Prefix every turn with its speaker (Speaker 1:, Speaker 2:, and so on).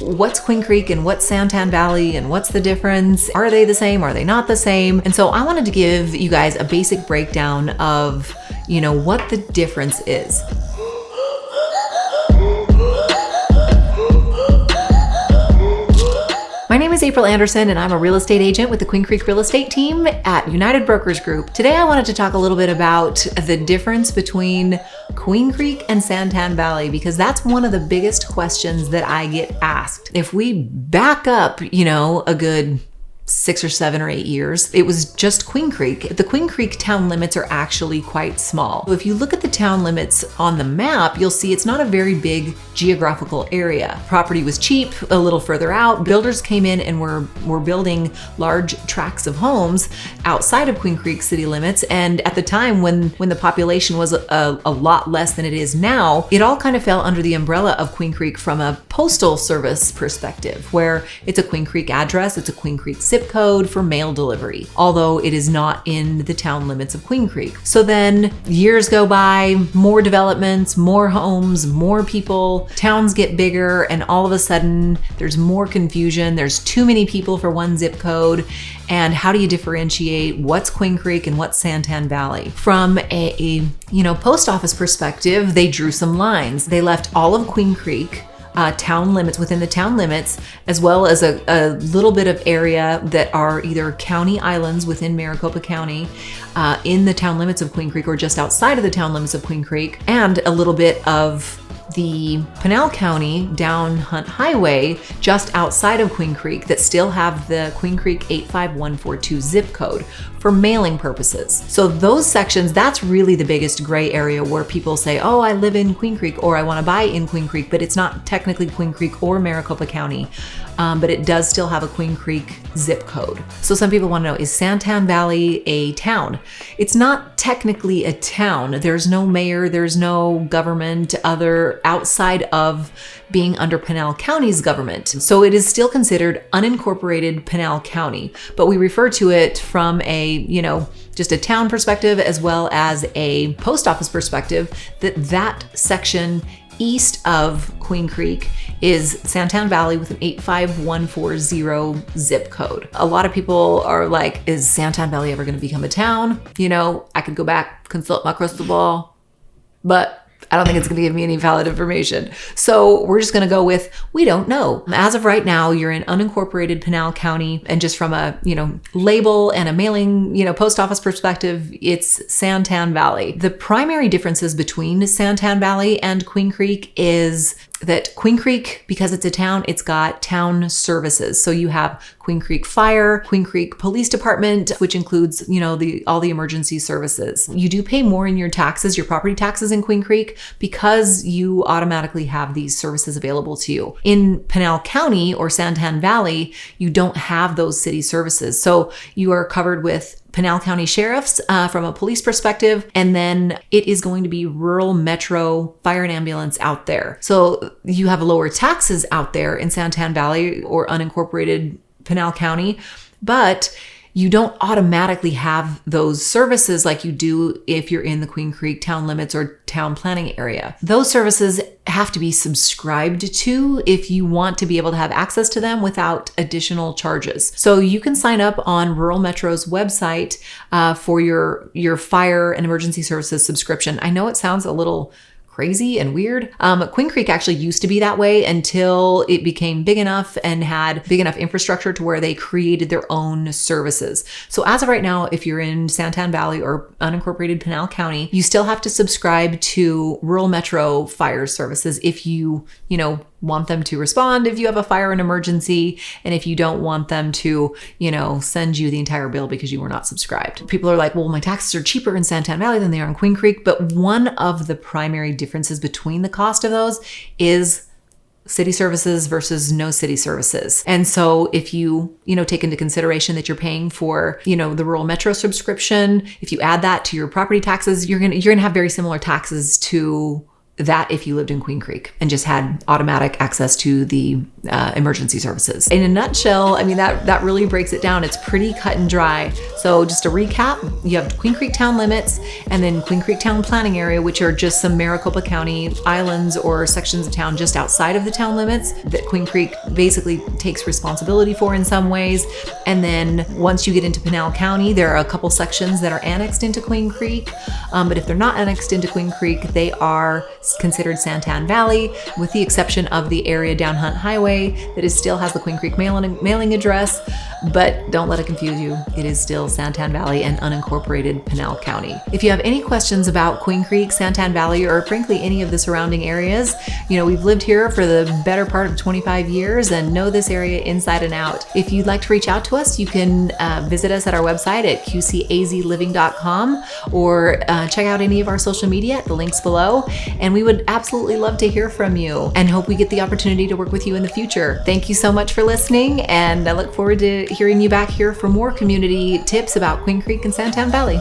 Speaker 1: What's Queen Creek and what's Santan Valley and what's the difference? Are they the same? Are they not the same? And so I wanted to give you guys a basic breakdown of, what the difference is. My name is April Anderson and I'm a real estate agent with the Queen Creek Real Estate Team at United Brokers Group. Today I wanted to talk a little bit about the difference between Queen Creek and Santan Valley, because that's one of the biggest questions that I get asked. If we back up, a good 6 or 7 or 8 years, it was just Queen Creek. The Queen Creek town limits are actually quite small. If you look at the town limits on the map, you'll see it's not a very big geographical area. Property was cheap a little further out. Builders came in and were building large tracts of homes outside of Queen Creek city limits. And at the time when the population was a lot less than it is now, it all kind of fell under the umbrella of Queen Creek from a postal service perspective, where it's a Queen Creek address, it's a Queen Creek zip code for mail delivery, although it is not in the town limits of Queen Creek. So then years go by, more developments, more homes, more people, towns get bigger, and all of a sudden there's more confusion. There's too many people for one zip code. And how do you differentiate what's Queen Creek and what's Santan Valley? From a post office perspective, they drew some lines. They left all of Queen Creek town limits, within the town limits, as well as a little bit of area that are either county islands within Maricopa County in the town limits of Queen Creek or just outside of the town limits of Queen Creek, and a little bit of the Pinal County down Hunt Highway just outside of Queen Creek that still have the Queen Creek 85142 zip code for mailing purposes. So those sections, that's really the biggest gray area where people say, oh, I live in Queen Creek or I want to buy in Queen Creek, but it's not technically Queen Creek or Maricopa County, but it does still have a Queen Creek zip code. So some people want to know, is Santan Valley a town? It's not technically a town. There's no mayor, there's no government outside of being under Pinal County's government. So it is still considered unincorporated Pinal County, but we refer to it from a, just a town perspective as well as a post office perspective, that section east of Queen Creek is Santan Valley with an 85140 zip code. A lot of people are like, is Santan Valley ever going to become a town? I could go back, consult my crystal ball, but I don't think it's going to give me any valid information. So we're just going to go with, we don't know. As of right now, you're in unincorporated Pinal County, and just from a, label and a mailing, post office perspective, it's Santan Valley. The primary differences between Santan Valley and Queen Creek is that Queen Creek, because it's a town, it's got town services. So you have Queen Creek Fire, Queen Creek Police Department, which includes, all the emergency services. You do pay more in your taxes, your property taxes in Queen Creek, because you automatically have these services available to you. In Pinal County or Santan Valley, you don't have those city services. So you are covered with Pinal County sheriffs from a police perspective, and then it is going to be rural metro fire and ambulance out there. So you have lower taxes out there in Santan Valley or unincorporated Pinal County, but you don't automatically have those services like you do if you're in the Queen Creek town limits or town planning area. Those services have to be subscribed to if you want to be able to have access to them without additional charges. So you can sign up on Rural Metro's website for your fire and emergency services subscription. I know it sounds a little crazy and weird. Queen Creek actually used to be that way until it became big enough and had big enough infrastructure to where they created their own services. So as of right now, if you're in Santan Valley or unincorporated Pinal County, you still have to subscribe to Rural Metro fire services if you want them to respond if you have a fire and emergency, and if you don't want them to, send you the entire bill because you were not subscribed. People are like, well, my taxes are cheaper in Santan Valley than they are in Queen Creek, but one of the primary differences between the cost of those is city services versus no city services. And so if you, take into consideration that you're paying for, the Rural Metro subscription, if you add that to your property taxes, you're going to have very similar taxes to that if you lived in Queen Creek and just had automatic access to the emergency services. In a nutshell, I mean, that really breaks it down. It's pretty cut and dry. So just to recap, you have Queen Creek town limits and then Queen Creek town planning area, which are just some Maricopa County islands or sections of town just outside of the town limits that Queen Creek basically takes responsibility for in some ways. And then once you get into Pinal County, there are a couple sections that are annexed into Queen Creek. But if they're not annexed into Queen Creek, they are considered Santan Valley, with the exception of the area down Hunt Highway that still has the Queen Creek mailing address. But don't let it confuse you. It is still Santan Valley and unincorporated Pinal County. If you have any questions about Queen Creek, Santan Valley, or frankly any of the surrounding areas, we've lived here for the better part of 25 years and know this area inside and out. If you'd like to reach out to us, you can visit us at our website at qcazliving.com or check out any of our social media at the links below. And we would absolutely love to hear from you and hope we get the opportunity to work with you in the future. Thank you so much for listening, and I look forward to hearing you back here for more community tips about Queen Creek and Santan Valley.